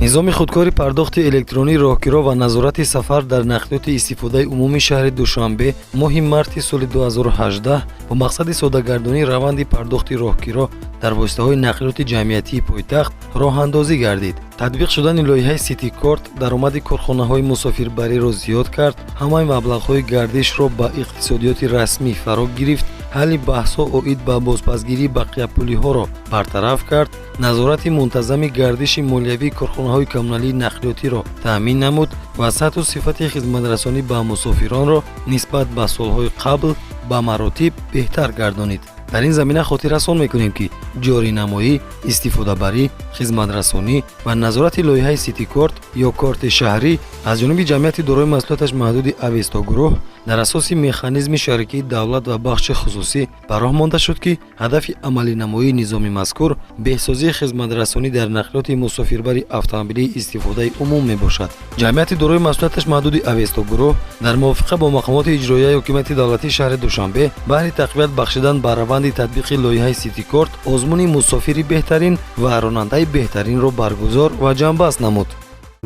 низоми худкори пардохти электронии роҳгиро ва назорати сафар дар нақлиёти истифодаи умумии шаҳри Душанбе моҳи марти соли 2018 бо мақсади соддагардонии раванди пардохти роҳгиро дар воситаҳои нақлиёти ҷамъиятии пойтахт роҳандозӣ гардид. татбиқ шудани лоиҳаи Сити Корт даромади корхонаҳои мусофирбариро зиёд кард, ҳамаи маблағҳои гардишро ба иқтисодиёти расмӣ фаро гирифт, ҳалли баҳсҳо оид ба бозпасгирии бақияпулиҳоро бартараф кард, назорати мунтазами гардиши молиявии корхонаҳои коммуналии нақлиётиро таъмин намуд ва сатҳу сифати хизматрасонӣ ба мусофиронро нисбат ба солҳои қабл ба маротиб беҳтар гардонид. дар ин замина хотиррасон мекунем ки ҷоринамоӣ, истифодабарӣ, хизматрасонӣ ва назорати лоиҳаи Сити Корт ё корти шаҳрӣ аз ҷониби ҷамъияти дорои маслиҳаташ маҳдуди Авесто гурӯҳ дар асоси механизми шарикии давлат ва бахши хусусӣ ба роҳ монда шуд ки ҳадафи амалинамоии низоми мазкур беҳсозии хизматрасонӣ дар нақлиёти мусофирбари автомобилии истифодаи умум мебошад. ҷамъияти дорои масъулияташ маҳдуди Авесто гурӯҳ дар мувофиқа бо мақомоти иҷроияи ҳокимияти давлатии шаҳри Душанбе баҳри тақвият бахшидан ба раванди татбиқи лоиҳаи Сити Корт озмуни мусофири беҳтарин ва ронандаи беҳтаринро баргузор ва ҷамъбаст намуд.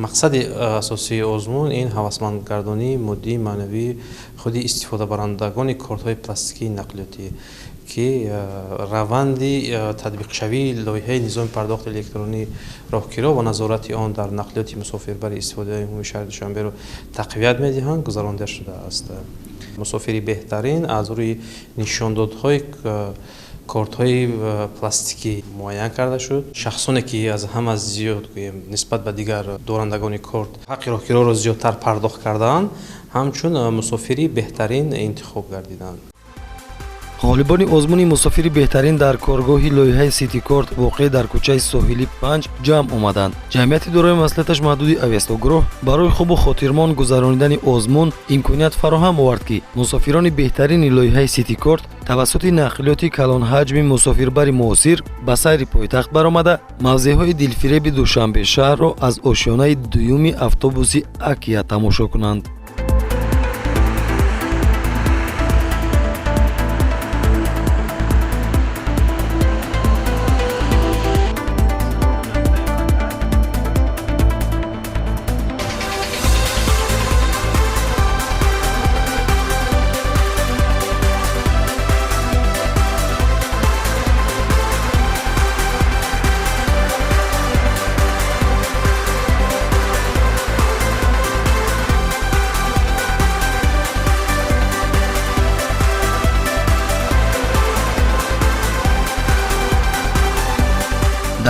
мақсади асосии озмун ин ҳавасмандгардонии моддии маънавии худи истифодабарандагони кортҳои пластикии нақлиётӣ ки раванди татбиқшавии лоиҳаи низоми пардохти электронии роҳгиро ва назорати он дар нақлиёти мусофирбари истифодаи умумии шаҳри Душанберо тақвият медиҳанд гузаронида шудааст. мусофири беҳтарин аз рӯи нишондодҳои кортҳои пластикӣ муайян карда шуд. шахсоне ки аз ҳама зиёд гӯем нисбат ба дигар дорандагони корт ҳаққи роҳгироро зиёдтар пардохт кардаанд, ҳамчун мусофири беҳтарин интихоб гардиданд. ғолибони озмуни мусофири беҳтарин дар коргоҳи лоиҳаи Сити Корт воқеъ дар кӯчаи Соҳилӣ 5 ҷамъ омаданд. ҷамъияти дорои маслиҳаташ маҳдуди Авесто гурӯҳ барои хубу хотирмон гузаронидани озмун имконият фароҳам овард ки мусофирони беҳтарини лоиҳаи Сити Корт тавассути нақлиёти калонҳаҷми мусофирбари муосир ба сайри пойтахт баромада мавзеъҳои дилфиреби Душанбе шаҳрро аз ошёнаи дуюми автобуси Акия тамошо кунанд.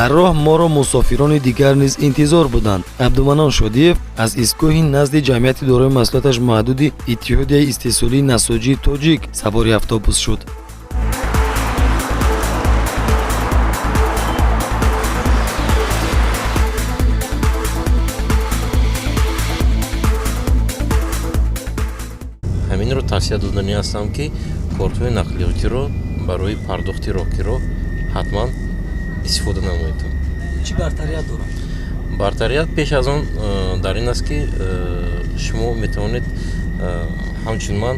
дар роҳ моро мусофирони дигар низ интизор буданд. Абдуманон Шодиев аз истгоҳи назди ҷамъияти дорои масъулияташ маҳдуди Иттиҳодияи истеҳсолии насоҷии тоҷик савори автобус шуд. ҳаминро тавсия додани ҳастам ки кортҳои нақлиётиро барои пардохти роҳгиро ҳатман истифода намоед. чӣ бартарият дорад? бартарият пеш аз он дар ин аст ки шумо метавонед ҳамчун ман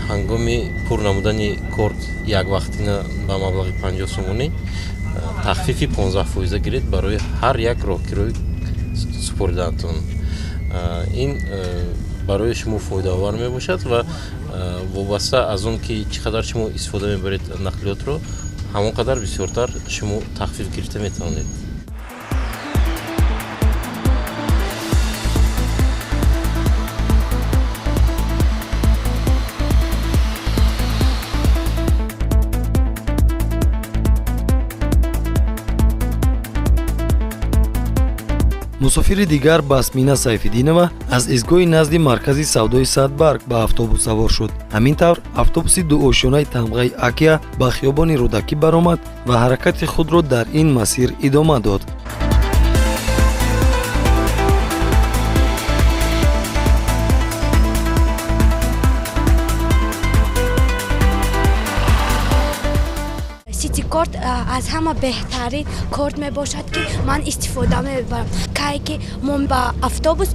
ҳангоми пур намудани корт яквақтина ба маблағи 50 сомонӣ тахфифи 15% гиред барои ҳар як роҳгирои супоридаатон. ин барои шумо фоидаовар мебошад ва вобаста аз он ки чӣ қадар шумо истифода мебаред нақлиётро ҳамон қадар бисёртар шумо тахфиф гирифта метавонед. мусофири дигар Басмина Сайфиддинова аз изгоҳи назди маркази савдои Садбарг ба автобус савор шуд. ҳамин тавр автобуси дуошёнаи тамғаи Акия ба хиёбони Рӯдакӣ баромад ва ҳаракати худро дар ин масир идома дод. Сити Корт аз ҳама беҳтарин корт мебошад ки ман истифода мебарам. кае ки мо ба автобус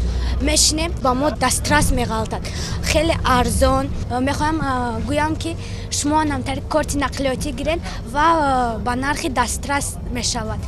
мешинем ба мо дастрас меғалтад. хеле арзон. мехоҳам гӯям ки шумо намтари корти нақлиётӣ гирен ва ба нархи дастрас мешавад.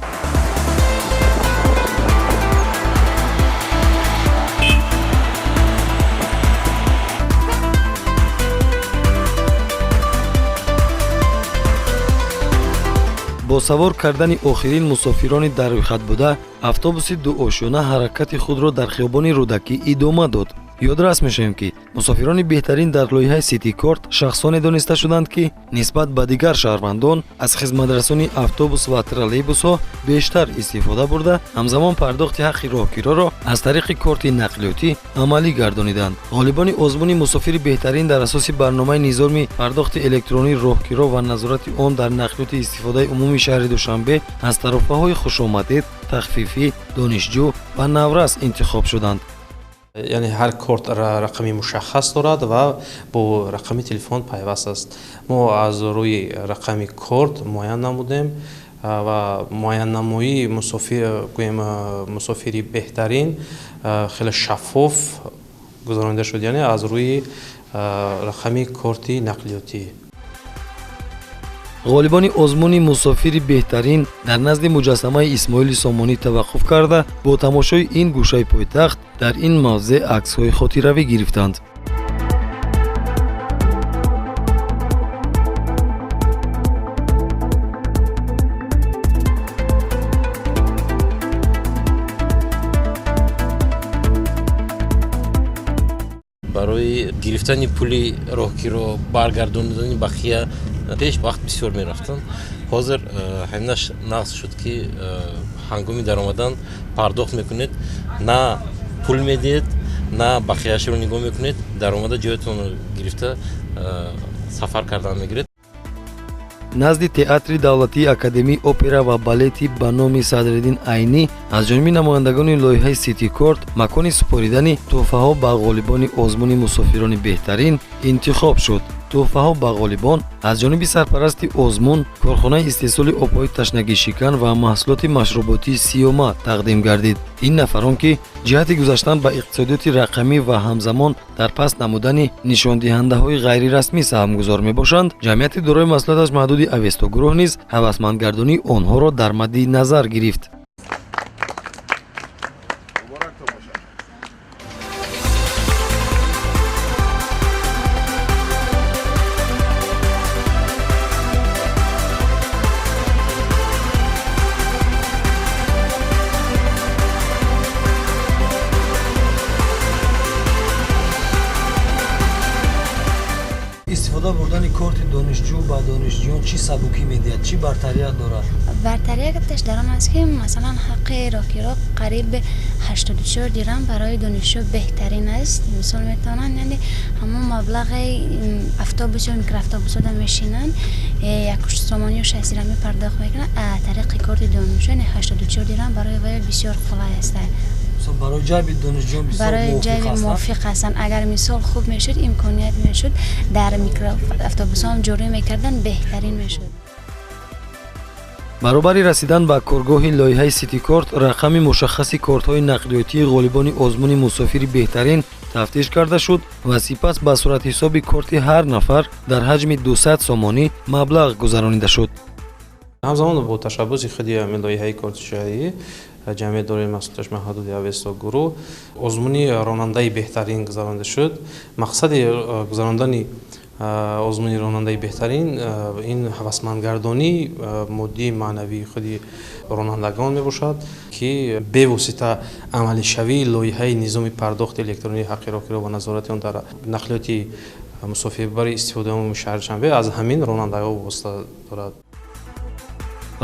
бо савор кардани охирин мусофирони дар рӯйхат буда автобуси дуошона ҳаракати худро дар хиёбони рӯдакӣ идома дод. ёдрас мешавем ки мусофирони беҳтарин дар лоиҳаи Сити Корт шахсоне дониста шуданд ки нисбат ба дигар шаҳрвандон аз хизматрасони автобус ва троллейбусҳо бештар истифода бурда ҳамзамон пардохти ҳаққи роҳгироро аз тариқи корти нақлиётӣ амалӣ гардониданд. ғолибони озмуни мусофири беҳтарин дар асоси барномаи низоми пардохти электронии роҳгиро ва назорати он дар нақлиёти истифодаи умумии шаҳри Душанбе аз тарофаҳои хушомадед, тахфифӣ, донишҷӯ ва наврас интихоб шуданд. یعنی هر کارت رقمی مشخص دارد و با رقمی تلفن پیوست است. ما از روی رقمی کارت معاین نمودیم و معاین نمایی مسافری بهترین خیلی شفاف گذرانده شد، یعنی از روی رقمی کارتی نقلیاتی. ғолибони озмуни мусофири беҳтарин дар назди муҷассамаи Исмоили Сомонӣ таваққуф карда бо тамошои ин гӯшаи пойтахт дар ин мавзеъ аксҳои хотиравӣ гирифтанд. барои гирифтани пули роҳгиро баргардонидани бақия пеш вақт бисёр мерафтанд. ҳозир ҳаминаш нағз шуд ки ҳангоми даромадан пардохт мекунед, на пул медиҳед, на бақияшро нигоҳ мекунед, даромада ҷоятонро гирифта сафар кардан мегиред. назди театри давлатии академии опера ва балети ба номи Садриддин Айнӣ аз ҷониби намояндагони лоиҳаи Сити Корт макони супоридани тӯҳфаҳо ба ғолибони озмуни мусофирони беҳтарин интихоб шуд. тӯҳфаҳо ба ғолибон аз ҷониби сарпарасти озмун, корхонаи истеҳсоли обҳои ташнагишикан ва маҳсулоти машруботии Сиёма тақдим гардид. ин нафарон ки ҷиҳати гузаштан ба иқтисодиёти рақамӣ ва ҳамзамон дар паст намудани нишондиҳандаҳои ғайрирасмӣ саҳмгузор мебошанд, ҷамъияти дорои маслиҳаташ маҳдуди Авесто гурӯҳ низ ҳавасмандгардонии онҳоро дар мадди назар гирифт. истифода бурдани корти донишҷӯ ба донишҷӯён чӣ сабукӣ медиҳад, чӣ бартария дорад? бартарияташ дар он аст ки масалан ҳаққи роҳгиро қариб 84 дирам барои донишҷӯ беҳтарин аст. мисол метавонанд яъне ҳамон маблағи автобус ё микроавтобусода мешинанд 1 сомонӣ ё 60 дирамӣ пардохт мекунанд, аз тариқи корти донишҷӯ яъне 84 дирам барои вай бисёр қулай аст. барои ҷайби донишҷӯён бисёр барои ҷайби мувофиқ ҳастанд. агар мисол хуб мешуд, имконият мешуд дар микроавтобусҳоам ҷорӣ мекардан, беҳтарин мешуд. баробари расидан ба коргоҳи лоиҳаи Сити Корт рақами мушаххаси кортҳои нақлиётии ғолибони озмуни мусофири беҳтарин тафтиш карда шуд ва сипас ба суратҳисоби корти ҳар нафар дар ҳаҷми 200 сомонӣ маблағ гузаронида шуд. ҳамзамон бо ташаббуси худи лоиҳаи корти шаҳрӣ ҷамъияти дорои маслиҳаташ маҳдуди Авесто гурӯҳ озмуни ронандаи беҳтарин гузаронда шуд. мақсади гузарондани озмуни ронандаи беҳтарин ин ҳавасмандгардонии моддии маънавии худи ронандагон мебошад ки бевосита амалишавии лоиҳаи низоми пардохти электронии ҳаққи роҳгиро ва назорати он дар нақлиёти мусофирбари истифодаи умумии шаҳри Душанбе аз ҳамин ронандагон восита дорад.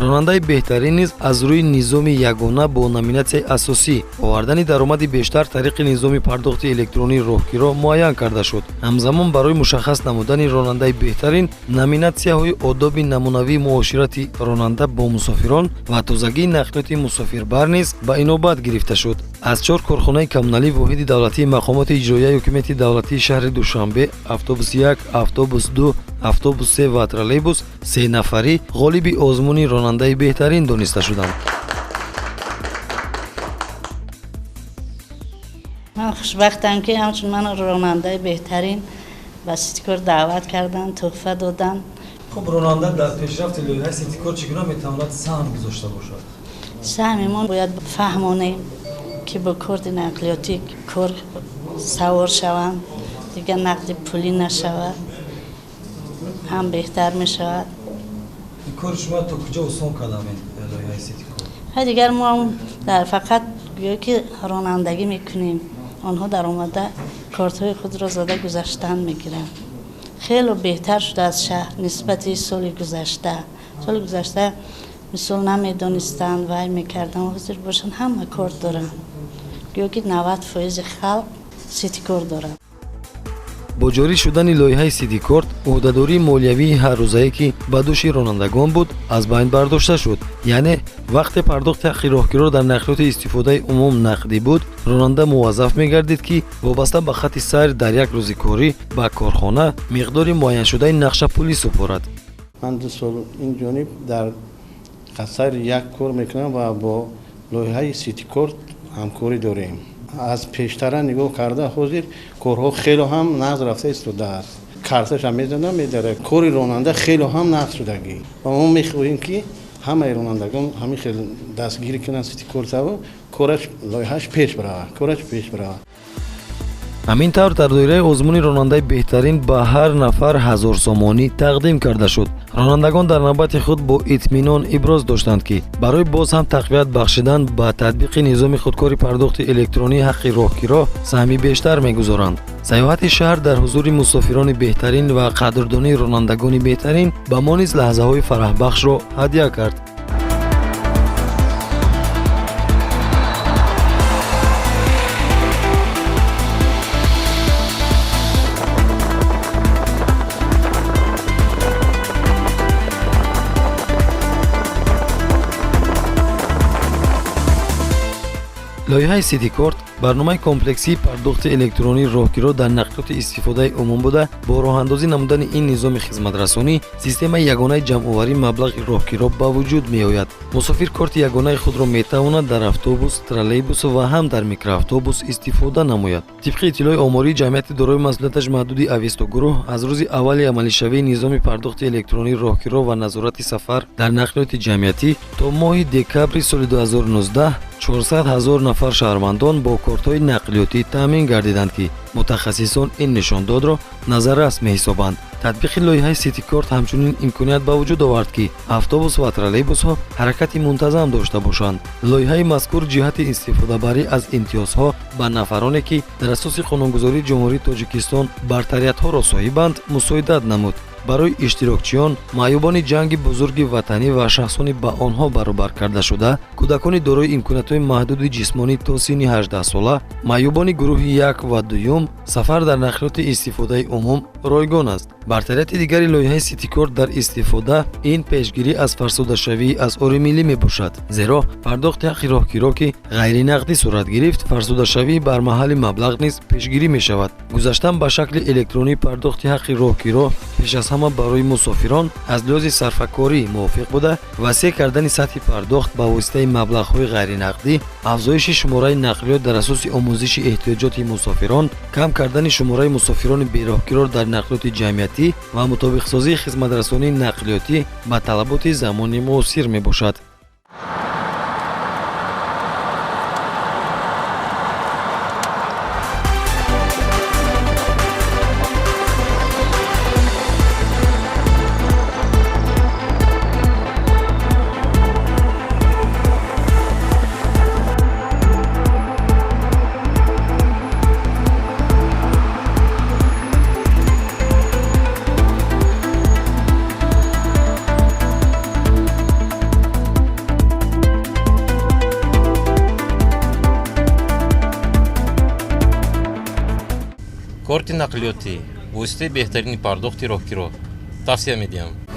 ронандаи беҳтарин низ аз рӯи низоми ягона бо номинатсияи асосӣ овардани даромади бештар тариқи низоми пардохти электронии роҳгиро муайян карда шуд. ҳамзамон барои мушаххас намудани ронандаи беҳтарин номинатсияҳои одоби намунавии муоширати ронанда бо мусофирон ва тозагии нақлиёти мусофирбар низ ба инобат гирифта шуд. аз 4 корхонаи камналӣ воҳиди давлатии мақомоти иҷроияи ҳукумияти давлатии шаҳри Душанбе, автобус 1, автобус 2, автобус 3 ва троллейбус 3 нафарӣ ғолиби озмуни ронандаи беҳтарин дониста шуданд. من خوشبختم که همچون من راننده بهترین به سیتی کورت دعوت کردن، تحفه دادن. خب راننده در پیشرفت لایحه سیتی کورت چگونه میتواند سهم گذاشته باشد؟ سهم ما باید بفهمانیم که با کورت نقلیاتی کار سوار شوند، دیگه نقد پولی نشود، هم بهتر می شود. کار شما تا کجا آسان کردامین لایحه سیتی کورت؟ دیگر ما هم در فقط گویا که رانندگی میکنیم، آنها در آمده کارت های خود را زده گذشتن میگیرن. خیلی بهتر شده از شهر نسبت سال گذشته. سال گذشته مثل نمیدانستن وای میکردن و حضور باشن همه کارت دارن. گویا که 90% خلق سیتی کورت دارن. با جاری شدن لایحه سیتی کورت، عهده‌داری مالیوی هر روزه که به دوش رانندگان بود از بین برداشته شد. یعنی وقت پرداخت حق راهگیرا در نقلیات استفاده عموم نقدی بود، راننده موظف می‌گردید که وابسته به خط سیر در یک روز کاری به کارخانه مقداری معین شده نقشه پولی سپارد. من 2 سال این جانب در قصر یک کار میکنم و با لایحه سیتی کورت همکاری داریم. از پیشتر نگاه کرده حاضر کارها خیلی هم نقض رفته استوده است. کارتش هم میزنم میداره. کاری راننده خیلی هم نقض شدگی. و ما میخواهیم که همه رانندگان همین خیلی دستگیری کنن سیتی کورت و کارش لایحه‌اش پیش بره. همین طور در دایره آزمون راننده بهترین به هر نفر 1000 سومانی تقدیم کرده شد. رانندگان در نوبت خود با اطمینان ابراز داشتند که برای باز هم تقویت بخشیدن به تطبیق نظام خودکار پرداخت الکترونی حق راهگیرا سهمی بیشتر می‌گذارند. سیاحت شهر در حضور مسافران بهترین و قدردانی رانندگان بهترین به ما نیز لحظه‌های فرح بخش را هدیه کرد. لایحه سیتی کورت برنامه کمپلکسی پرداخت الکترونی راهگیرا در نقلیات استفاده عموم بوده. با راه اندازی نمودن این نظام خدمترسانی سیستم یگانه جمع‌آوری مبلغ راهگیرا به وجود می آید. مسافر کارت یگانه خود را می تواند در اتوبوس، ترالیبوس و هم در میکرواتوبوس استفاده نماید. طبق اطلاع آماری جمعیت دارای مسئولیتش محدود اویستا گروه از روز اول عملی شوی نظام پرداخت الکترونی راهگیرا و نظارت سفر در نقلیات جمعیتی تا ماه دکامبر سال 2019 400,000 نفر شهروندان با کارت‌های نقلیاتی تامین گردیدند که متخصصان این نشانداد را نظررس می‌حسابند. تطبیق لایحه سیتی کورت همچنین امکانیت به وجود آورد که اتوبوس و ترالیبوس‌ها حرکت منتظم داشته باشند. لایحه مذکور جهت استفاده بری از امتیازها به نفرانی که در اساس قانونگذاری جمهوری تاجیکستان برتریت‌ها را صاحبند مساعدت نمود. برای اشتراکچیان، معیوبان جنگ بزرگ وطنی و شخصانی به آنها برابر کرده شده، کودکان دارای امکانات‌های محدود جسمانی تا سن 18 ساله، معیوبان گروه 1 و 2 سفر در نقلیات استفاده عموم رایگان است. برتریت دیگری لایحه سیتی کورت در استفاده این پیشگیری از فرسوده شوی اسعار ملی میباشد، زیرا پرداخت حق راهگیرا که غیر نقدی صورت گرفت فرسوده شوی بر محل مبلغ نیز پیشگیری می شود. گذاشتن به شکل الکترونی پرداخت حق راهگیرا پیش از همه برای مسافران از لحاظ صرفه‌کاری موافق بوده. وسیع کردن سطح پرداخت به واسطه مبلغ‌های غیر نقدی، افزایش شماره نقلیات در اساس آموزش احتیاجات مسافران، کم کردن شماره مسافران بی‌راهگیرا در نقلیات جمعیتی و مطابق سازی خدمترسانی نقلیاتی به طلبات زمان معاصر می باشد. کارت نقلیاتی واسطه بهترین پرداخت راهگیرا توصیه میدیم.